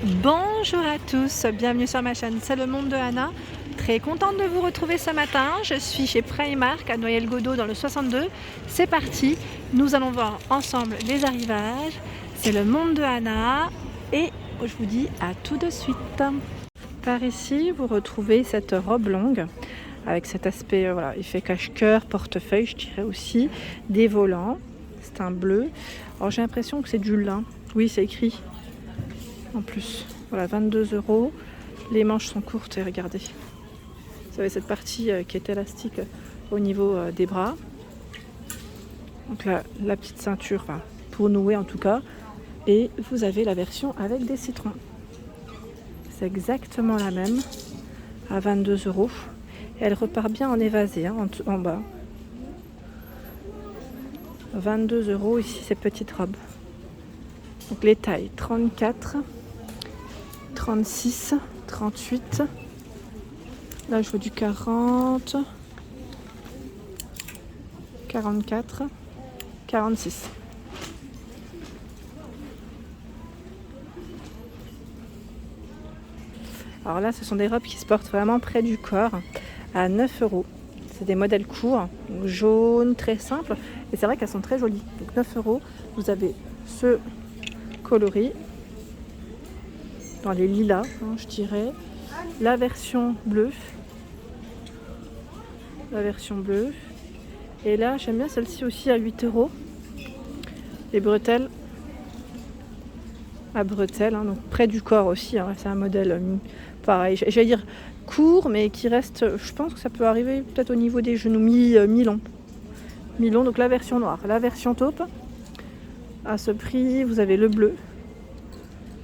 Bonjour à tous, bienvenue sur ma chaîne, c'est le monde de Anna. Très contente de vous retrouver ce matin. Je suis chez Primark à Noyelles-Godault dans le 62. C'est parti, nous allons voir ensemble les arrivages. C'est le monde de Anna et je vous dis à tout de suite. Par ici, vous retrouvez cette robe longue avec cet aspect, voilà, effet cache-cœur, portefeuille, je dirais aussi, des volants. C'est un bleu. Alors j'ai l'impression que c'est du lin. Oui, c'est écrit. En plus, voilà, 22 €. Les manches sont courtes et regardez. Vous avez cette partie qui est élastique au niveau des bras. Donc la petite ceinture, enfin, pour nouer en tout cas. Et vous avez la version avec des citrons. C'est exactement la même, à 22 €. Et elle repart bien en évasé, hein, en bas. 22 € ici, ces petites robes. Donc les tailles 34, 36, 38. Là, je veux du 40, 44, 46. Alors là, ce sont des robes qui se portent vraiment près du corps à 9 €. C'est des modèles courts, jaunes, très simples. Et c'est vrai qu'elles sont très jolies. Donc 9 €, vous avez ce coloris dans les lilas, hein, je dirais. La version bleue. Et là, j'aime bien celle-ci aussi à 8 €. Les bretelles à bretelles, hein, donc près du corps aussi. Hein, c'est un modèle pareil. J'allais dire court, mais qui reste. Je pense que ça peut arriver peut-être au niveau des genoux, mi-long. Mi-long, donc la version noire. La version taupe, à ce prix, vous avez le bleu,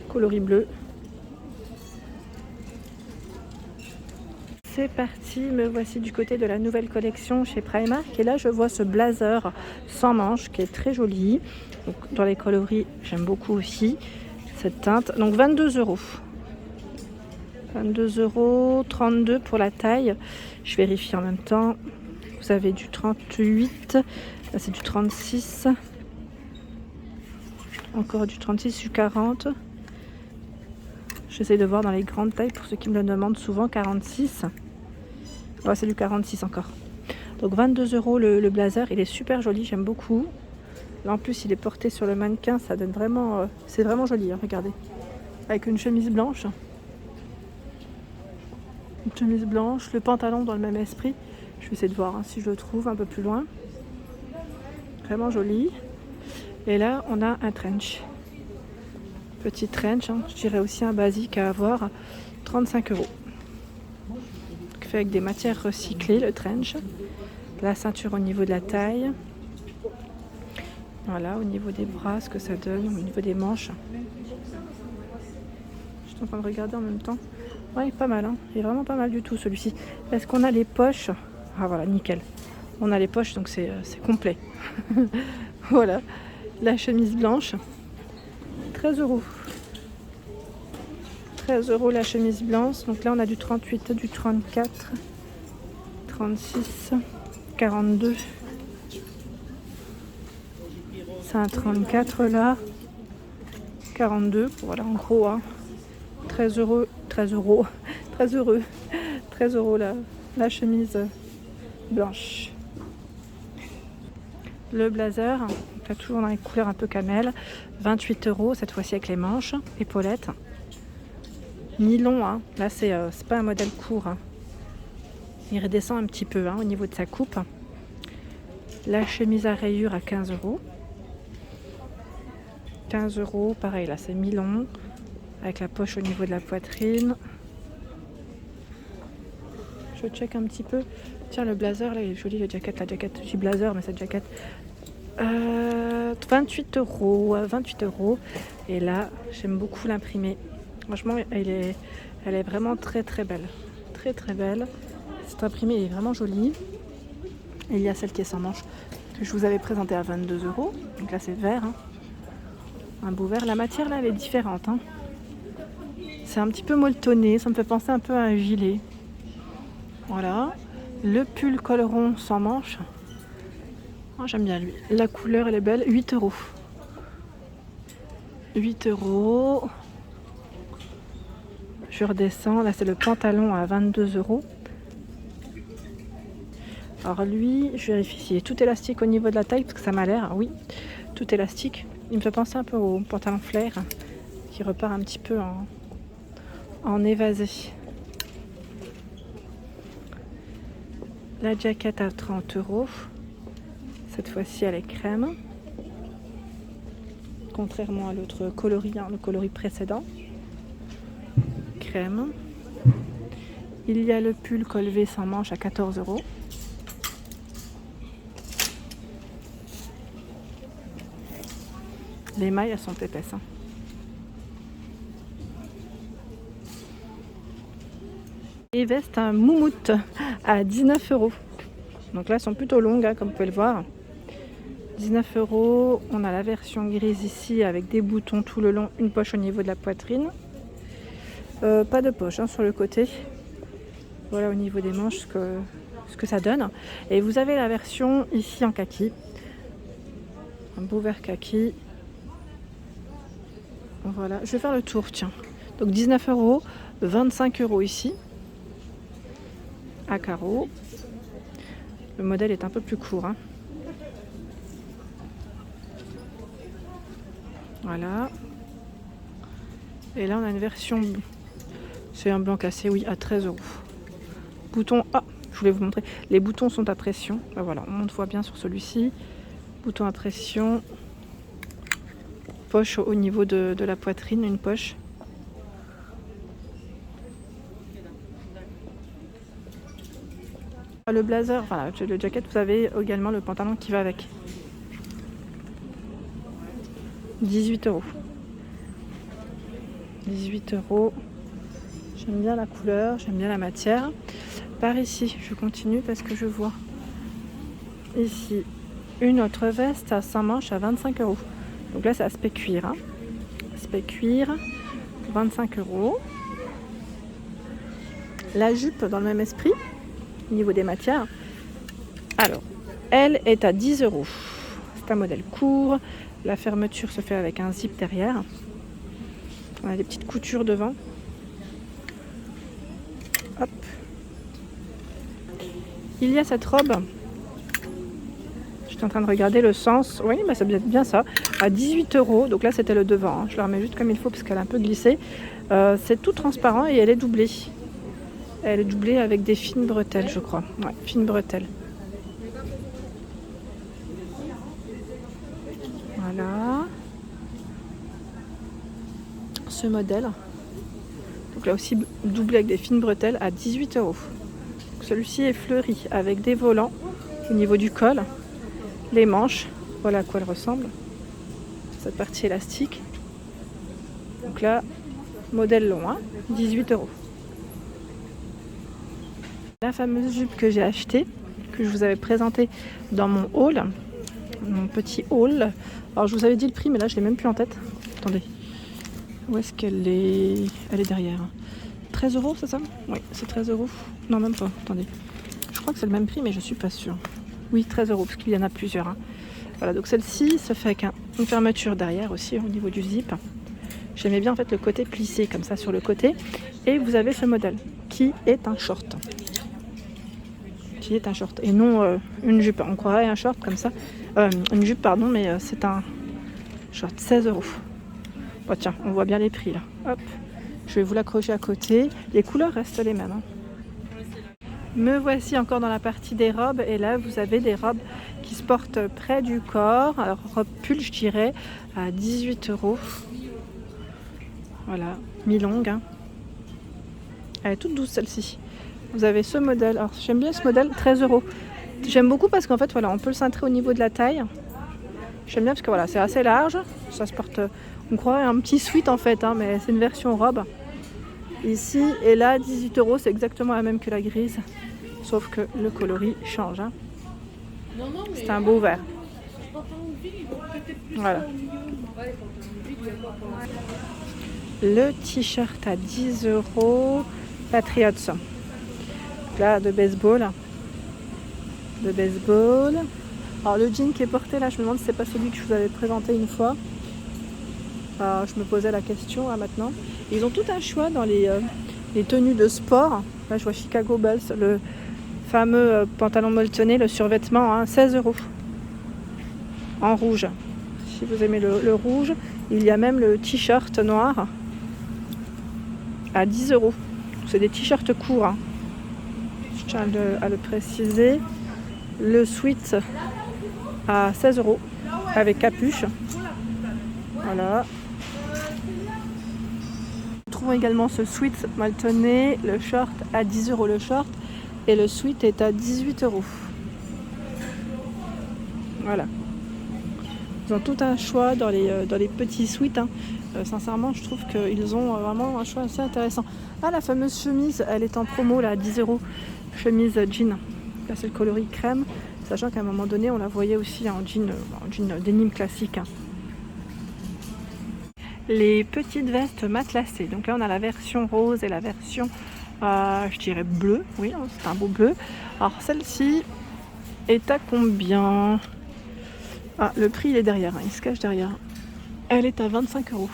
coloris bleu. C'est parti, me voici du côté de la nouvelle collection chez Primark. Et là, je vois ce blazer sans manches qui est très joli. Donc, dans les coloris, j'aime beaucoup aussi cette teinte. Donc 22 €. 22 €, 32 pour la taille. Je vérifie en même temps. Vous avez du 38, là c'est du 36. Encore du 36, du 40. J'essaie de voir dans les grandes tailles pour ceux qui me le demandent souvent. 46. Ouais, c'est du 46 encore. Donc 22 € le blazer. Il est super joli, j'aime beaucoup. Là en plus il est porté sur le mannequin, ça donne vraiment. C'est vraiment joli, hein, regardez. Avec une chemise blanche. Une chemise blanche, le pantalon dans le même esprit. Je vais essayer de voir, hein, si je le trouve un peu plus loin. Vraiment joli. Et là on a un trench. Petit trench, hein, je dirais aussi un basique à avoir. 35 €. Fait avec des matières recyclées, le trench. La ceinture au niveau de la taille. Voilà, au niveau des bras, ce que ça donne, au niveau des manches. Je suis en train de regarder en même temps. Ouais, pas mal, hein. Il est vraiment pas mal du tout celui-ci. Est-ce qu'on a les poches? Ah voilà, nickel. On a les poches, donc c'est complet. Voilà, la chemise blanche. 13 €. 13 € la chemise blanche. Donc là, on a du 38, du 34, 36, 42. C'est un 34 là. 42. Voilà, en gros, hein. 13 €. 13 €. 13 €. 13 € la chemise blanche. Le blazer, là, toujours dans les couleurs un peu camel. 28 € cette fois-ci avec les manches, épaulettes. Nylon, hein. Là c'est pas un modèle court, hein. Il redescend un petit peu, hein, au niveau de sa coupe. La chemise à rayures à 15 €. 15 €, pareil, là c'est mi-long, avec la poche au niveau de la poitrine. Je check un petit peu. Tiens, le blazer, là il est joli, la jaquette, je dis blazer, mais cette jaquette. 28 €. 28 €. Et là, j'aime beaucoup l'imprimé. Franchement, elle est vraiment très très belle. Très très belle. Cette imprimée est vraiment jolie. Et il y a celle qui est sans manche que je vous avais présentée à 22 €. Donc là c'est vert, hein. Un beau vert. La matière là elle est différente, hein. C'est un petit peu molletonné. Ça me fait penser un peu à un gilet. Voilà. Le pull col rond sans manche. Oh, j'aime bien lui. La couleur elle est belle. 8 €. 8 €. tu redescends. Là, c'est le pantalon à 22 €. Alors lui, je vérifie s'il est tout élastique au niveau de la taille, parce que ça m'a l'air, oui, tout élastique. Il me fait penser un peu au pantalon flair, qui repart un petit peu en évasé. La jaquette à 30 €. Cette fois-ci, elle est crème. Contrairement à l'autre coloris, le coloris précédent. Crème. Il y a le pull col V sans manche à 14 €. Les mailles, elles sont épaisses. Les vestes à moumoute à 19 €. Donc là, elles sont plutôt longues, comme vous pouvez le voir. 19 €. On a la version grise ici avec des boutons tout le long, une poche au niveau de la poitrine. Pas de poche sur le côté. Voilà au niveau des manches ce que ça donne. Et vous avez la version ici en kaki. Un beau vert kaki. Voilà, je vais faire le tour, tiens. Donc 19 €, 25 € ici, à carreaux. Le modèle est un peu plus court. Voilà. Et là, on a une version, c'est un blanc cassé, oui, à 13 €. Boutons, je voulais vous montrer, les boutons sont à pression. Ben voilà, on voit bien sur celui-ci. Bouton à pression. Poche au niveau de la poitrine, une poche. Le blazer, voilà, le jacket, vous avez également le pantalon qui va avec. 18 €. 18 €. J'aime bien la couleur, j'aime bien la matière. Par ici, je continue parce que je vois ici une autre veste à 5 manches à 25 €. Donc là, c'est aspect cuir. Aspect cuir, 25 €. La jupe, dans le même esprit, au niveau des matières. Alors, elle est à 10 €. C'est un modèle court. La fermeture se fait avec un zip derrière. On a des petites coutures devant. Hop. Il y a cette robe. Je suis en train de regarder le sens. Oui, ça doit être bien ça. À 18 €. Donc là, c'était le devant. Je la remets juste comme il faut parce qu'elle a un peu glissé. C'est tout transparent et elle est doublée. Elle est doublée avec des fines bretelles, je crois. Ouais, fines bretelles. Voilà. Ce modèle. Donc là aussi doublé avec des fines bretelles à 18 €. Celui-ci est fleuri avec des volants au niveau du col. Les manches, voilà à quoi elle ressemble. Cette partie élastique. Donc là, modèle long, 18 €. La fameuse jupe que j'ai achetée, que je vous avais présentée dans mon haul, mon petit haul. Alors je vous avais dit le prix, mais là je l'ai même plus en tête. Attendez, où est-ce qu'elle est? Elle est derrière. 13 €, c'est ça? Oui, c'est 13 €. Non, même pas. Attendez, je crois que c'est le même prix, mais je suis pas sûre. Oui, 13 €, parce qu'il y en a plusieurs. Voilà, donc celle-ci se fait avec une fermeture derrière aussi au niveau du zip. J'aimais bien en fait le côté plissé comme ça sur le côté. Et vous avez ce modèle qui est un short. Qui est un short et non une jupe. On croirait un short comme ça. Une jupe, pardon, mais c'est un short. 16 €. Bon, tiens, on voit bien les prix là. Hop, je vais vous l'accrocher à côté. Les couleurs restent les mêmes. Me voici encore dans la partie des robes. Et là, vous avez des robes qui se portent près du corps. Alors, robe pull, je dirais, à 18 €. Voilà, mi-longue. Elle est toute douce celle-ci. Vous avez ce modèle. Alors, j'aime bien ce modèle, 13 €. J'aime beaucoup parce qu'en fait, voilà, on peut le cintrer au niveau de la taille. J'aime bien parce que voilà, c'est assez large. Ça se porte, on croirait un petit sweat en fait, mais c'est une version robe. Ici et là, 18 €, c'est exactement la même que la grise. Sauf que le coloris change. C'est un beau vert. Voilà. Le t-shirt à 10 €. Patriots. Là, de baseball. Alors le jean qui est porté là, je me demande si c'est pas celui que je vous avais présenté une fois. Je me posais la question là maintenant. Ils ont tout un choix dans les les tenues de sport. Là je vois Chicago Bulls, le fameux pantalon molletonné, le survêtement, hein, 16 € en rouge. Si vous aimez le rouge, il y a même le t-shirt noir à 10 €. C'est des t-shirts courts, hein. Je tiens à le préciser. Le sweat à 16 € avec capuche. Voilà. Nous trouvons également ce sweat molletonné, le short à 10 € le short et le sweat est à 18 €. Voilà. Ils ont tout un choix dans les petits sweats, hein. Sincèrement, je trouve qu'ils ont vraiment un choix assez intéressant. Ah, la fameuse chemise, elle est en promo là, à 10 €. Chemise jean. Là, c'est le coloris crème. Sachant qu'à un moment donné, on la voyait aussi en jean denim classique, hein. Les petites vestes matelassées. Donc là, on a la version rose et la version, je dirais bleue. Oui, c'est un beau bleu. Alors, celle-ci est à combien? Ah, le prix, il est derrière, hein, il se cache derrière. Elle est à 25 €.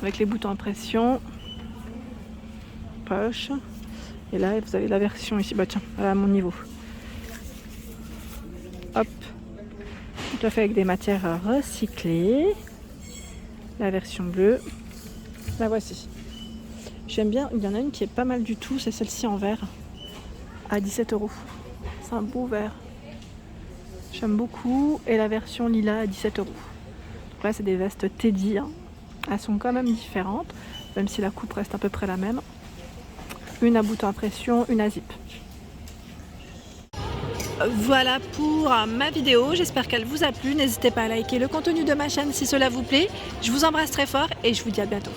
Avec les boutons à pression. Poche. Et là, vous avez la version ici. Bah tiens, elle est à mon niveau. Hop. Tout à fait avec des matières recyclées. La version bleue. La voici. J'aime bien, il y en a une qui est pas mal du tout, c'est celle-ci en vert. À 17 €. C'est un beau vert. J'aime beaucoup. Et la version lilas à 17 €. Donc là, c'est des vestes Teddy, hein. Elles sont quand même différentes, même si la coupe reste à peu près la même. Une à bouton à pression, une à zip. Voilà pour ma vidéo, j'espère qu'elle vous a plu. N'hésitez pas à liker le contenu de ma chaîne si cela vous plaît. Je vous embrasse très fort et je vous dis à bientôt.